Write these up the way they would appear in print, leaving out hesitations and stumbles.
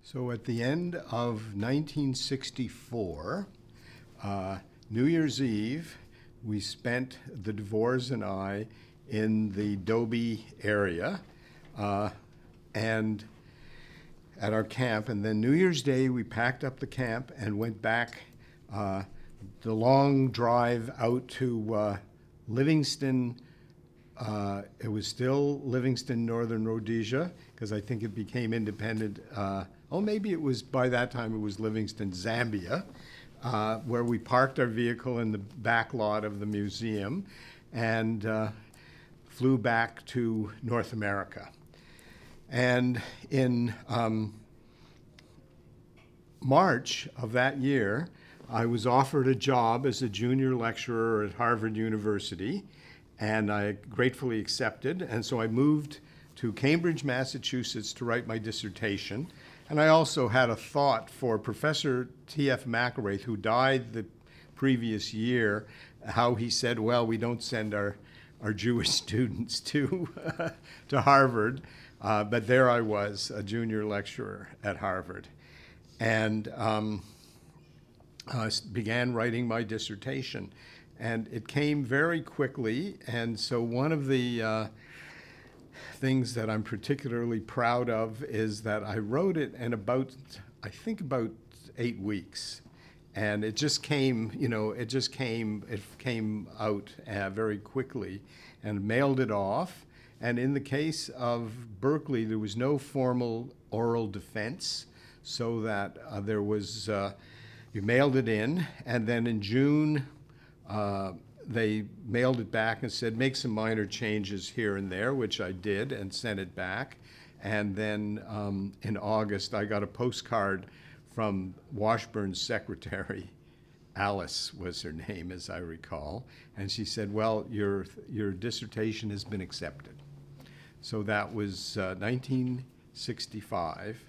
So at the end of 1964, New Year's Eve, we spent, the DeVores and I, in the Dobie area and at our camp. And then New Year's Day, we packed up the camp and went back the long drive out to Livingston. It was still Livingston, Northern Rhodesia, because I think it became independent. Maybe it was, by that time, it was Livingston, Zambia, where we parked our vehicle in the back lot of the museum and flew back to North America. And in March of that year, I was offered a job as a junior lecturer at Harvard University, and I gratefully accepted. And so I moved to Cambridge, Massachusetts to write my dissertation. And I also had a thought for Professor T.F. McElraith, who died the previous year, how he said, well, we don't send our Jewish students to Harvard. But there I was, a junior lecturer at Harvard. And I began writing my dissertation. And it came very quickly. And so one of the things that I'm particularly proud of is that I wrote it in about 8 weeks. And it just came, it came out very quickly, and mailed it off. And in the case of Berkeley, there was no formal oral defense, so that there was, you mailed it in, and then in June, they mailed it back and said, make some minor changes here and there, which I did, and sent it back. And then in August, I got a postcard from Washburn's secretary. Alice was her name, as I recall. And she said, well, your dissertation has been accepted. So that was 1965.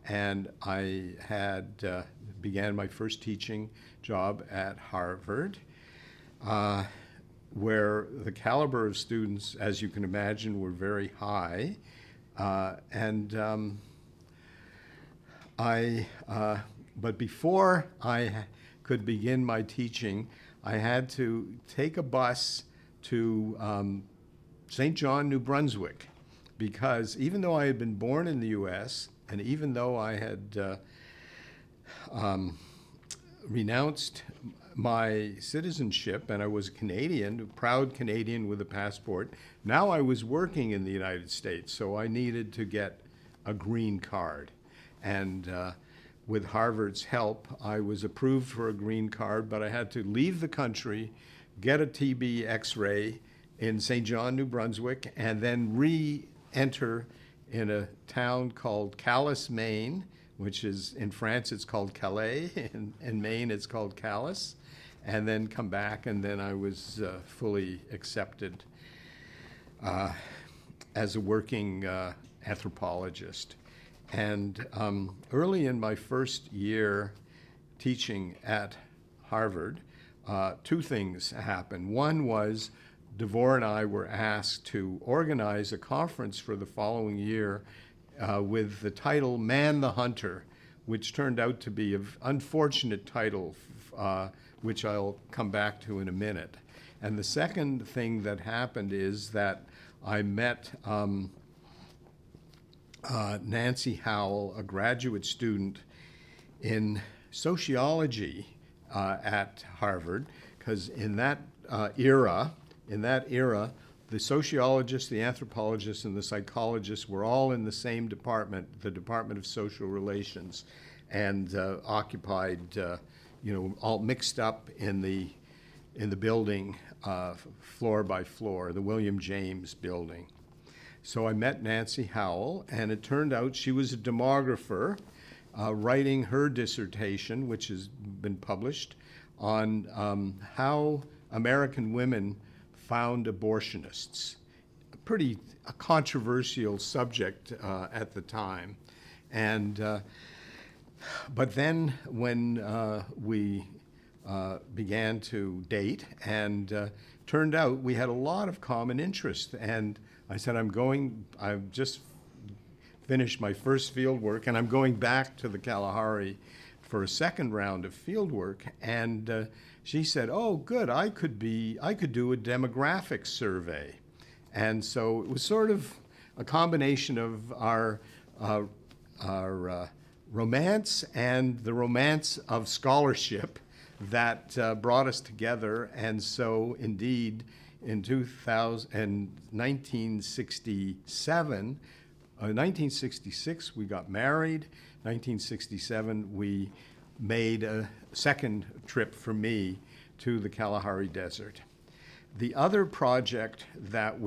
And I had began my first teaching job at Harvard. Where the caliber of students, as you can imagine, were very high. But before I could begin my teaching, I had to take a bus to St. John, New Brunswick, because even though I had been born in the U.S., and even though I had renounced my citizenship, and I was a Canadian, a proud Canadian with a passport. Now I was working in the United States, so I needed to get a green card. And with Harvard's help, I was approved for a green card, but I had to leave the country, get a TB X-ray in St. John, New Brunswick, and then re-enter in a town called Calais, Maine, which is, in France it's called Calais, in Maine it's called Calais, and then come back, and then I was fully accepted as a working anthropologist. And early in my first year teaching at Harvard, two things happened. One was DeVore and I were asked to organize a conference for the following year with the title Man the Hunter, which turned out to be an unfortunate title, which I'll come back to in a minute. And the second thing that happened is that I met Nancy Howell, a graduate student in sociology at Harvard, because in that era, the sociologists, the anthropologists, and the psychologists were all in the same department, the Department of Social Relations, and occupied, all mixed up in the building, floor by floor, the William James building. So I met Nancy Howell, and it turned out she was a demographer writing her dissertation, which has been published, on how American women found abortionists, pretty controversial subject at the time. And but then when we began to date, and turned out we had a lot of common interest. And I said, I've just finished my first field work, and I'm going back to the Kalahari for a second round of field work. And she said, oh, good, I could do a demographic survey. And so it was sort of a combination of our romance and the romance of scholarship that brought us together. And so indeed, in 1966, we got married. 1967, we made a second trip for me to the Kalahari Desert. The other project that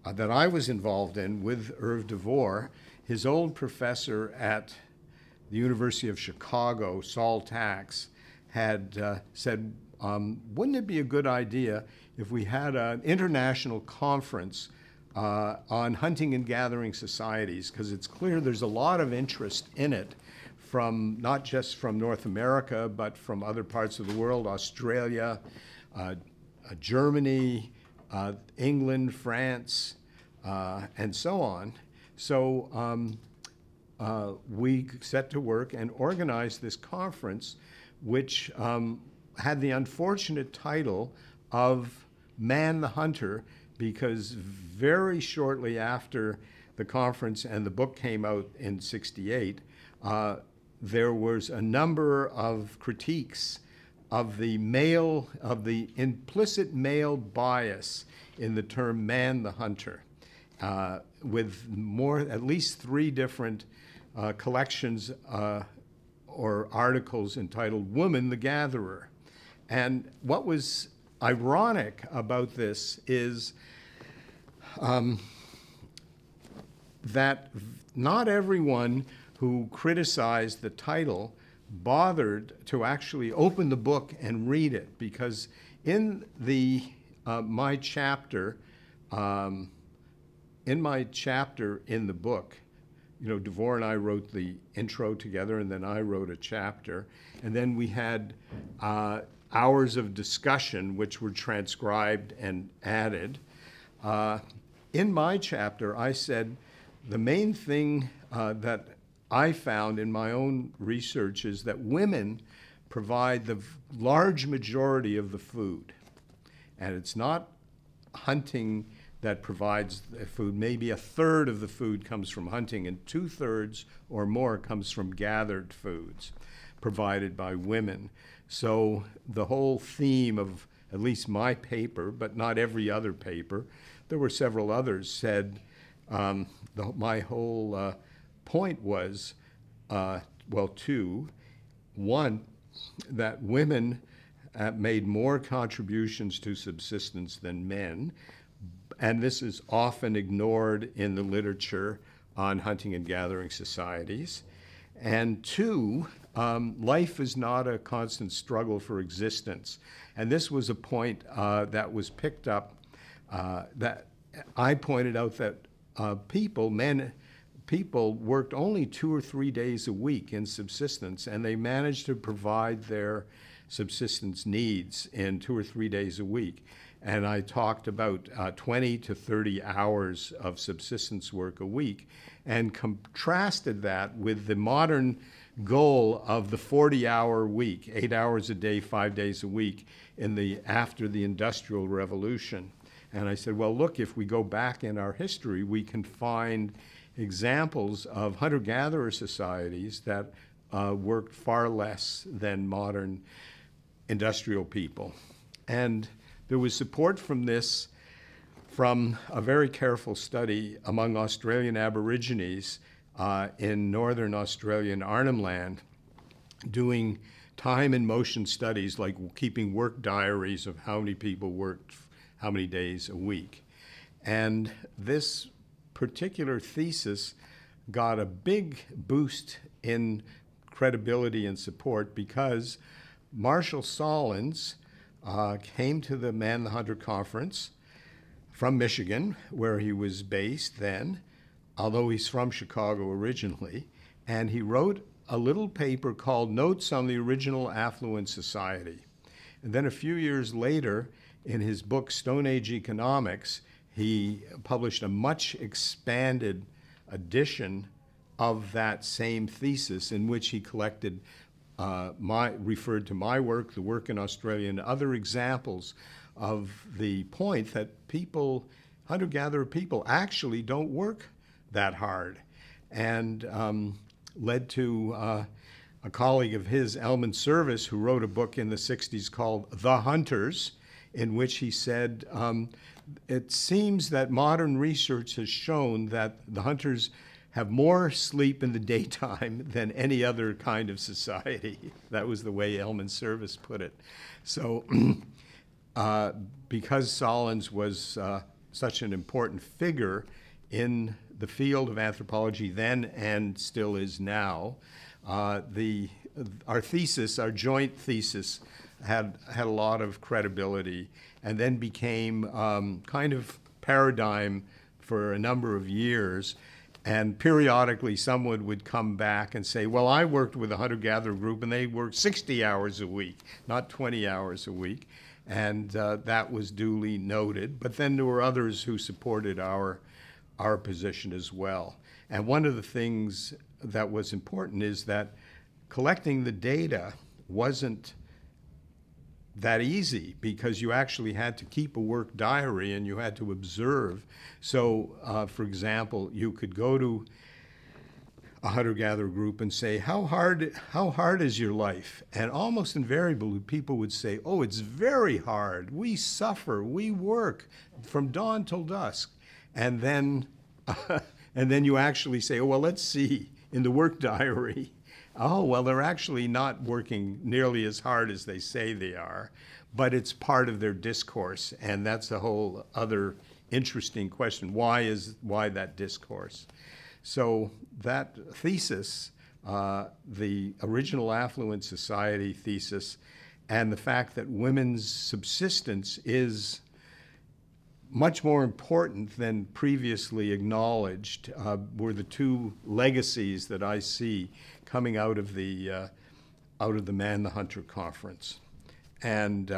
that I was involved in with Irv DeVore, his old professor at the University of Chicago, Saul Tax, had said, wouldn't it be a good idea if we had an international conference on hunting and gathering societies? Because it's clear there's a lot of interest in it, from not just from North America, but from other parts of the world, Australia, Germany, England, France, and so on. So we set to work and organized this conference, which had the unfortunate title of Man the Hunter, because very shortly after the conference and the book came out in '68, there was a number of critiques of the implicit male bias in the term man the hunter, with at least 3 different collections or articles entitled Woman the Gatherer. And what was ironic about this is that not everyone who criticized the title bothered to actually open the book and read it, because in my chapter in the book, DeVore and I wrote the intro together, and then I wrote a chapter, and then we had hours of discussion which were transcribed and added. In my chapter, I said the main thing that I found in my own research is that women provide the large majority of the food. And it's not hunting that provides the food. Maybe 1/3 of the food comes from hunting, and 2/3 or more comes from gathered foods provided by women. So the whole theme of at least my paper, but not every other paper, there were several others, said my whole point was, 2. One, that women made more contributions to subsistence than men, and this is often ignored in the literature on hunting and gathering societies. And 2, life is not a constant struggle for existence. And this was a point that was picked up, that I pointed out that people worked only 2 or 3 days a week in subsistence, and they managed to provide their subsistence needs in 2 or 3 days a week. And I talked about 20 to 30 hours of subsistence work a week, and contrasted that with the modern goal of the 40-hour week, 8 hours a day, 5 days a week, after the Industrial Revolution. And I said, well, look, if we go back in our history, we can find examples of hunter-gatherer societies that worked far less than modern industrial people. And there was support from this from a very careful study among Australian Aborigines in northern Australian Arnhem Land, doing time and motion studies, like keeping work diaries of how many people worked how many days a week. And this particular thesis got a big boost in credibility and support, because Marshall Solins came to the Man the Hunter conference. from Michigan, where he was based then, although he's from Chicago originally, and he wrote a little paper called Notes on the Original Affluent Society. And then a few years later, in his book Stone Age Economics, he published a much expanded edition of that same thesis in which he collected referred to my work, the work in Australia, and other examples of the point that people, hunter-gatherer people, actually don't work that hard, and led to a colleague of his, Elman Service, who wrote a book in the 60s called The Hunters, in which he said, it seems that modern research has shown that the hunters have more sleep in the daytime than any other kind of society. That was the way Elman Service put it. So because Solons was such an important figure in the field of anthropology then and still is now, our thesis, our joint thesis, had a lot of credibility and then became kind of paradigm for a number of years. And periodically someone would come back and say, well, I worked with a hunter-gatherer group and they worked 60 hours a week, not 20 hours a week. And that was duly noted. But then there were others who supported our position as well. And one of the things that was important is that collecting the data wasn't that easy, because you actually had to keep a work diary and you had to observe. So, for example, you could go to a hunter-gatherer group and say, how hard is your life? And almost invariably, people would say, oh, it's very hard. We suffer. We work from dawn till dusk. And then you actually say, oh, well, let's see in the work diary. Oh, well, they're actually not working nearly as hard as they say they are, but it's part of their discourse, and that's a whole other interesting question. Why that discourse? So that thesis, the original affluent society thesis, and the fact that women's subsistence is much more important than previously acknowledged, were the two legacies that I see coming out of the Man the Hunter conference. And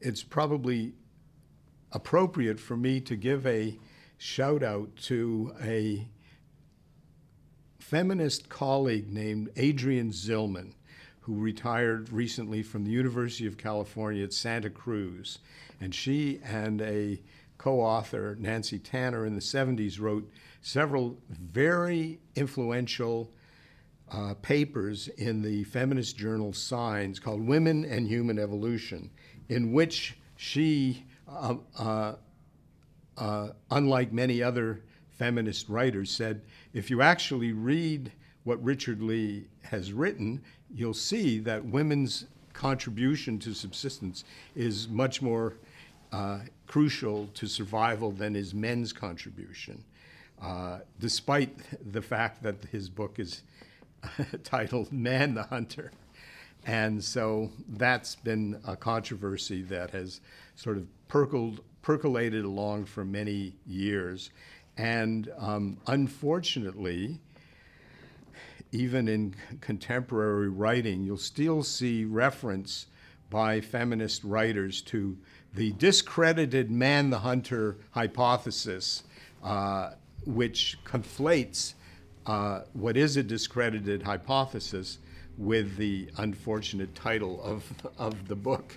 it's probably appropriate for me to give a shout out to a feminist colleague named Adrienne Zillman, who retired recently from the University of California at Santa Cruz. And she and a co-author, Nancy Tanner, in the 70s wrote several very influential papers in the feminist journal Signs called Women and Human Evolution, in which she, unlike many other feminist writers, said, if you actually read what Richard Lee has written, you'll see that women's contribution to subsistence is much more crucial to survival than is men's contribution, despite the fact that his book is titled Man the Hunter. And so that's been a controversy that has sort of percolated along for many years. And unfortunately, even in contemporary writing, you'll still see reference by feminist writers to the discredited Man the Hunter hypothesis, which conflates what is a discredited hypothesis with the unfortunate title of the book,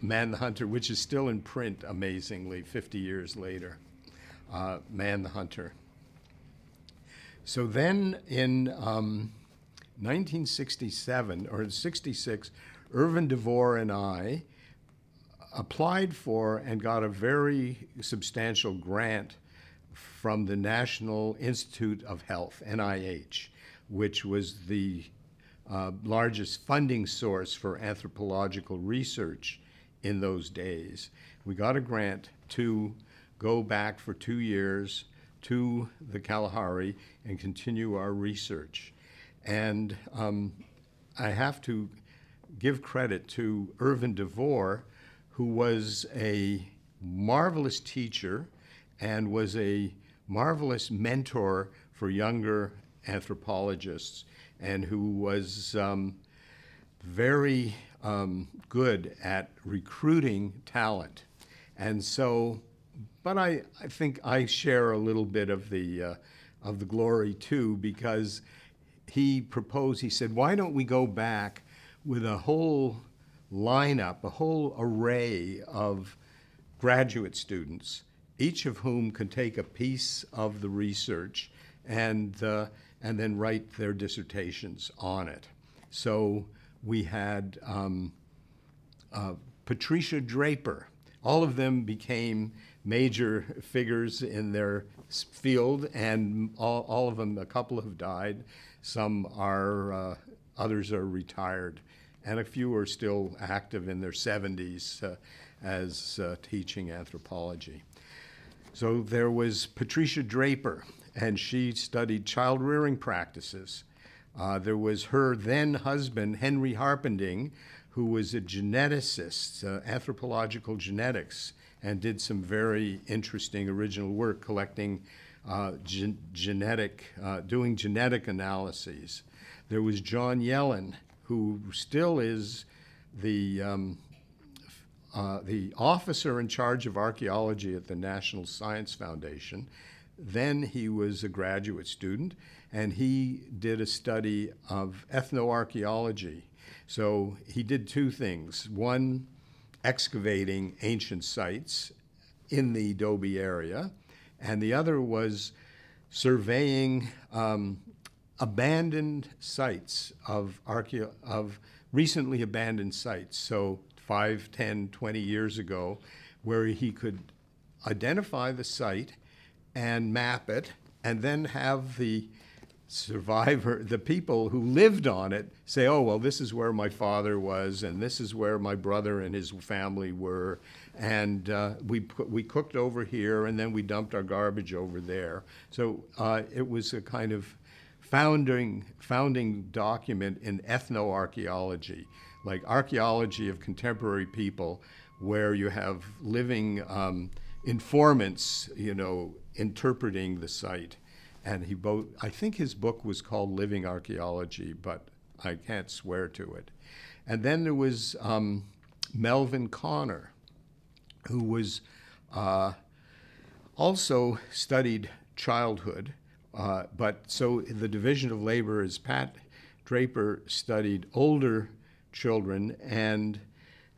Man the Hunter, which is still in print, amazingly, 50 years later, Man the Hunter. So then in 1967, or 66, Irvin DeVore and I applied for and got a very substantial grant from the National Institute of Health, NIH, which was the largest funding source for anthropological research in those days. We got a grant to go back for 2 years to the Kalahari and continue our research. And I have to give credit to Irvin DeVore, who was a marvelous teacher and was a marvelous mentor for younger anthropologists, and who was very good at recruiting talent. And so, but I think I share a little bit of the glory too, because he proposed, he said, why don't we go back with a whole lineup, a whole array of graduate students, each of whom could take a piece of the research and then write their dissertations on it. So we had Patricia Draper. All of them became major figures in their field, and all of them, a couple have died. Some are, others are retired, and a few are still active in their 70s as teaching anthropology. So there was Patricia Draper, and she studied child rearing practices. There was her then husband, Henry Harpending, who was a geneticist, anthropological genetics, and did some very interesting original work collecting doing genetic analyses. There was John Yellen, who still is the officer in charge of archaeology at the National Science Foundation. Then he was a graduate student, and he did a study of ethnoarchaeology. So he did two things. One, excavating ancient sites in the Dobie area, and the other was surveying abandoned sites of recently abandoned sites. So 5, 10, 20 years ago, where he could identify the site and map it, and then have the survivor, the people who lived on it, say, oh, well, this is where my father was, and this is where my brother and his family were, and we cooked over here, and then we dumped our garbage over there. So it was a kind of founding document in ethnoarchaeology, like archaeology of contemporary people, where you have living informants, you know, interpreting the site. And I think his book was called Living Archaeology, but I can't swear to it. And then there was Melvin Conner, who was also studied childhood, but so the division of labor is Pat Draper studied older children, and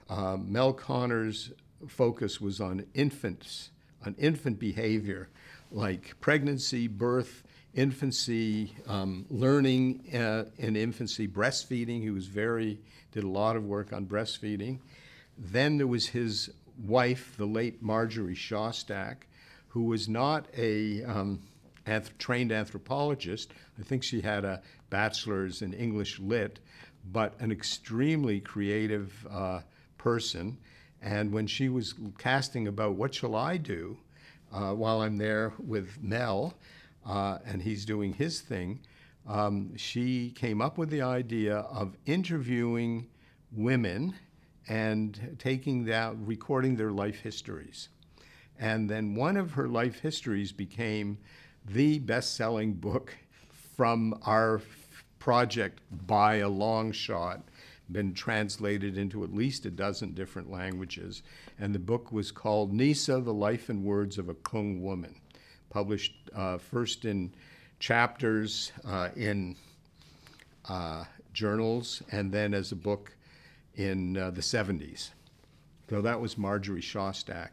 Mel Conner's focus was on infants, on infant behavior, like pregnancy, birth, infancy, learning in infancy, breastfeeding. He did a lot of work on breastfeeding. Then there was his wife, the late Marjorie Shostak, who was not a trained anthropologist. I think she had a bachelor's in English Lit, but an extremely creative person. And when she was casting about what shall I do while I'm there with Mel, and he's doing his thing, she came up with the idea of interviewing women and recording their life histories. And then one of her life histories became the best-selling book from our project by a long shot, been translated into at least a dozen different languages. And the book was called Nisa, The Life and Words of a Kung Woman, published first in chapters in journals, and then as a book in the 70s. So that was Marjorie Shostak.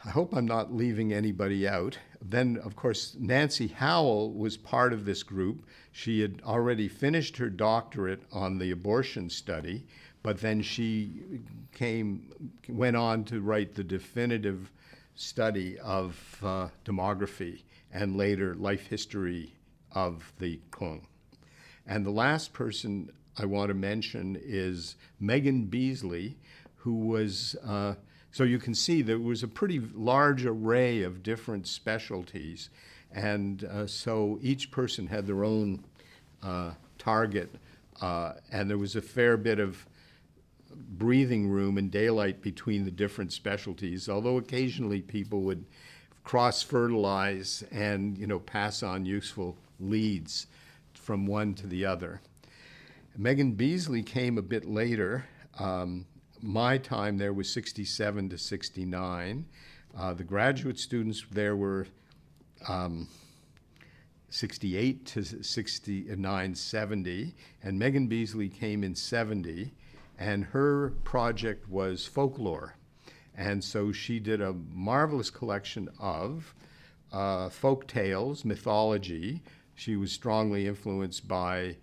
I hope I'm not leaving anybody out. Then, of course, Nancy Howell was part of this group. She had already finished her doctorate on the abortion study, but then she went on to write the definitive study of demography and later life history of the Kung. And the last person I want to mention is Megan Beasley, who was so you can see there was a pretty large array of different specialties, and so each person had their own target, and there was a fair bit of breathing room and daylight between the different specialties, although occasionally people would cross-fertilize and, you know, pass on useful leads from one to the other. Megan Beasley came a bit later. My time there was 67 to 69. The graduate students there were 68 to 69, 70, and Megan Beasley came in 70, and her project was folklore. And so she did a marvelous collection of folk tales, mythology. She was strongly influenced by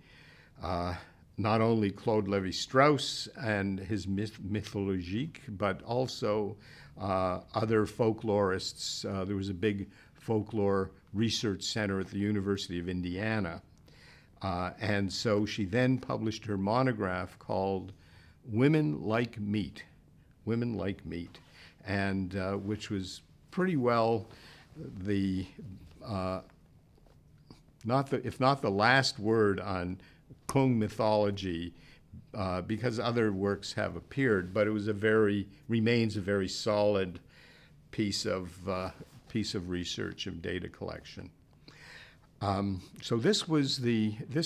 not only Claude Lévi-Strauss and his Mythologique, but also other folklorists. There was a big folklore research center at the University of Indiana. And so she then published her monograph called Women Like Meat, Women Like Meat, and which was pretty well the, if not the last word on Kung mythology, because other works have appeared, but it was remains a very solid piece of research, of data collection. So this,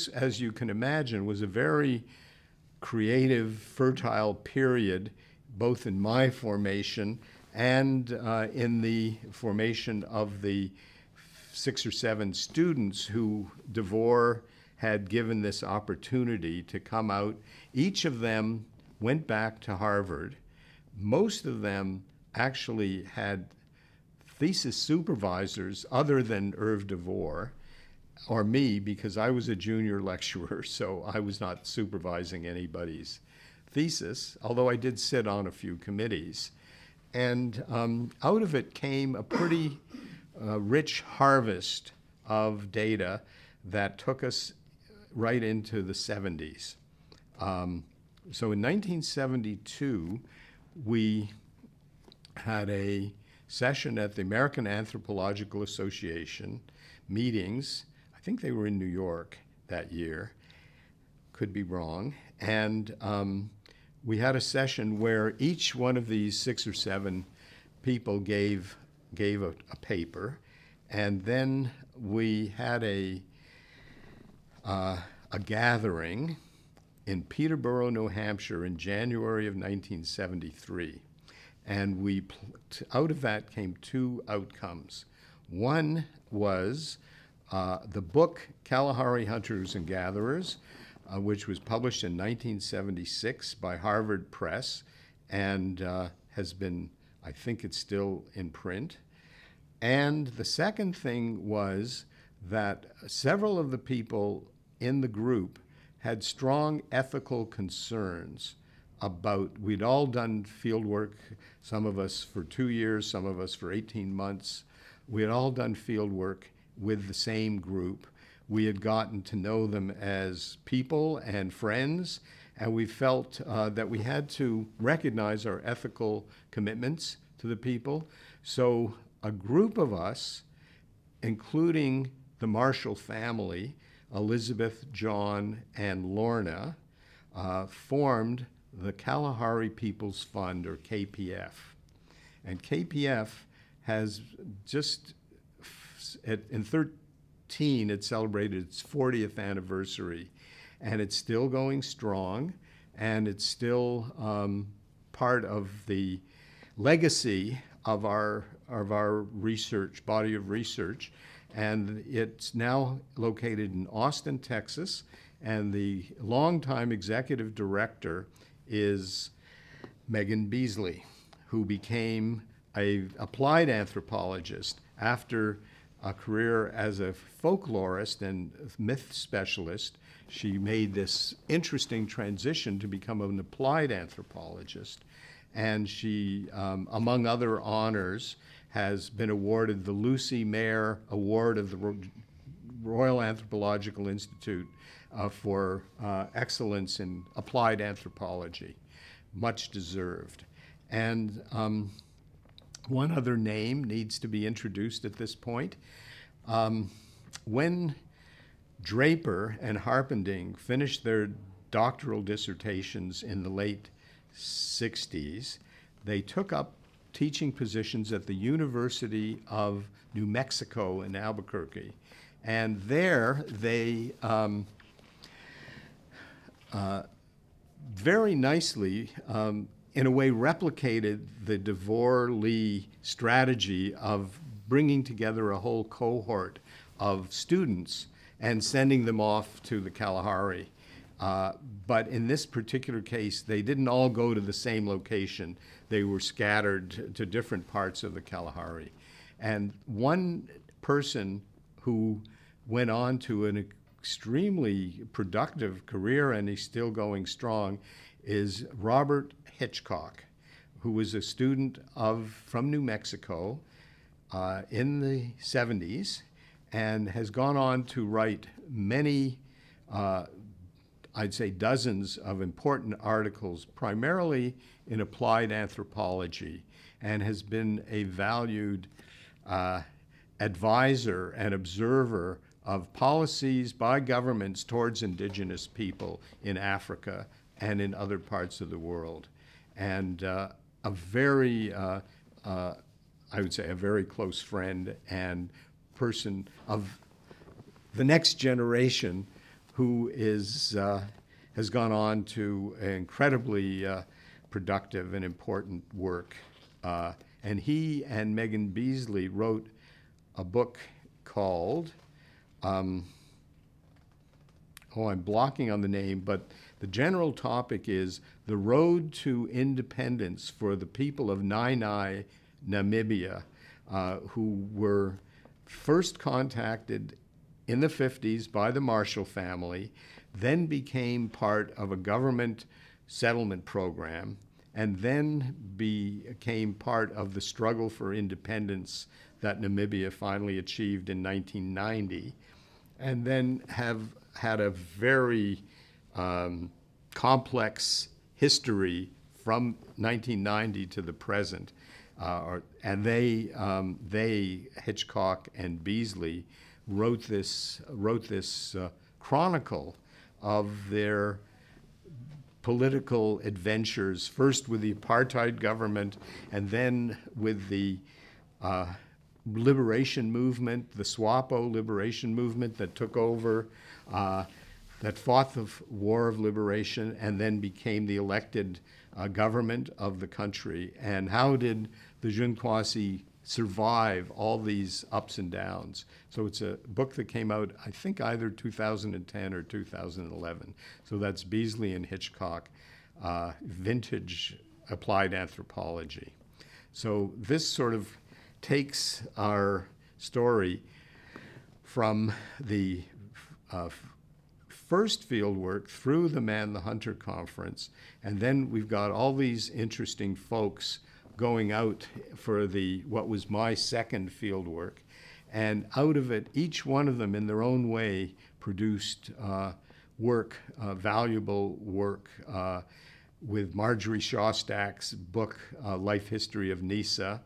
as you can imagine, was a very creative, fertile period, both in my formation and in the formation of the 6 or 7 students who DeVore had given this opportunity to come out. Each of them went back to Harvard. Most of them actually had thesis supervisors other than Irv DeVore, or me, because I was a junior lecturer, so I was not supervising anybody's thesis, although I did sit on a few committees. And out of it came a pretty rich harvest of data that took us right into the 70s. So in 1972, we had a session at the American Anthropological Association meetings. I think they were in New York that year, could be wrong. And we had a session where each one of these 6 or 7 people gave a paper, and then we had a gathering in Peterborough, New Hampshire in January of 1973. And out of that came 2 outcomes. One was the book Kalahari, Hunters and Gatherers, which was published in 1976 by Harvard Press and has been, I think it's still in print. And the second thing was that several of the people in the group had strong ethical concerns about, we'd all done field work, some of us for 2 years, some of us for 18 months. We had all done field work with the same group. We had gotten to know them as people and friends, and we felt that we had to recognize our ethical commitments to the people. So a group of us, including the Marshall family, Elizabeth, John, and Lorna, formed the Kalahari People's Fund, or KPF. And KPF has just, in 2013, it celebrated its 40th anniversary, and it's still going strong, and it's still part of the legacy of our research, body of research. And it's now located in Austin, Texas, and the longtime executive director is Megan Beasley, who became an applied anthropologist after a career as a folklorist and myth specialist. She made this interesting transition to become an applied anthropologist, and she, among other honors, has been awarded the Luce Mayer Award of the Royal Anthropological Institute for excellence in applied anthropology. Much deserved. And one other name needs to be introduced at this point. When Draper and Harpending finished their doctoral dissertations in the late 60s, they took up teaching positions at the University of New Mexico in Albuquerque. And there they very nicely, in a way, replicated the DeVore-Lee strategy of bringing together a whole cohort of students and sending them off to the Kalahari. But in this particular case, they didn't all go to the same location. They were scattered to different parts of the Kalahari. And one person who went on to an extremely productive career, and he's still going strong, is Robert Hitchcock, who was a student from New Mexico in the 70s and has gone on to write many, I'd say dozens of important articles, primarily in applied anthropology, and has been a valued advisor and observer of policies by governments towards indigenous people in Africa and in other parts of the world. And a very, I would say, a very close friend and person of the next generation who is, has gone on to incredibly productive and important work. And he and Megan Beasley wrote a book called, I'm blocking on the name, but the general topic is The Road to Independence for the People of Nai, Namibia, who were first contacted in the 50s by the Marshall family, then became part of a government settlement program, and then became part of the struggle for independence that Namibia finally achieved in 1990, and then have had a very complex history from 1990 to the present. And they, Hitchcock and Beasley, wrote this chronicle of their political adventures, first with the apartheid government and then with the liberation movement, the SWAPO liberation movement that took over, that fought the War of Liberation and then became the elected government of the country. And how did the Jeune Kwasi survive all these ups and downs? So it's a book that came out, I think, either 2010 or 2011. So that's Beasley and Hitchcock, vintage applied anthropology. So this sort of takes our story from the first field work through the Man the Hunter conference, and then we've got all these interesting folks going out for what was my second field work, and out of it, each one of them in their own way produced work, valuable work, with Marjorie Shostak's book, Life History of Nisa,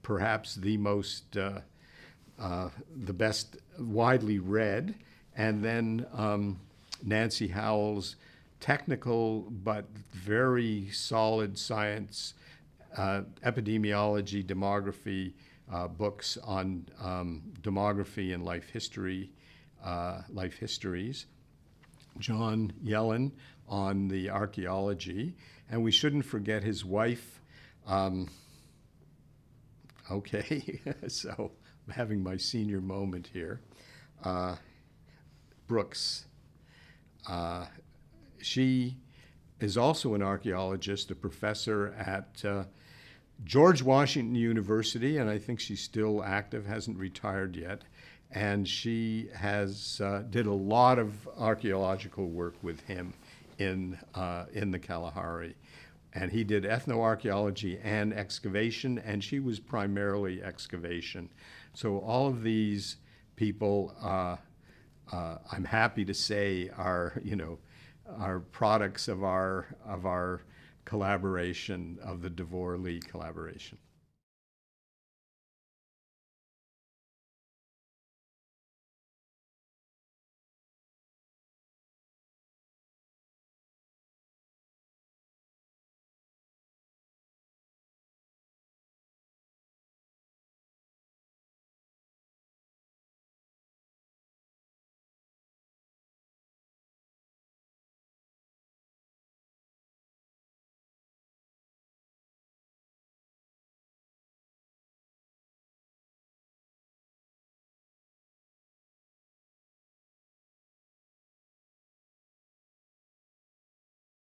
perhaps the most, the best widely read, and then Nancy Howell's technical but very solid science, epidemiology, demography books on demography and life history, life histories. John Yellen on the archaeology, and we shouldn't forget his wife. Okay, so I'm having my senior moment here. Brooks. She is also an archaeologist, a professor at George Washington University, and I think she's still active, hasn't retired yet. And she has did a lot of archaeological work with him in the Kalahari. And he did ethnoarchaeology and excavation, and she was primarily excavation. So all of these people, I'm happy to say, are products of our collaboration, of the DeVore-Lee collaboration.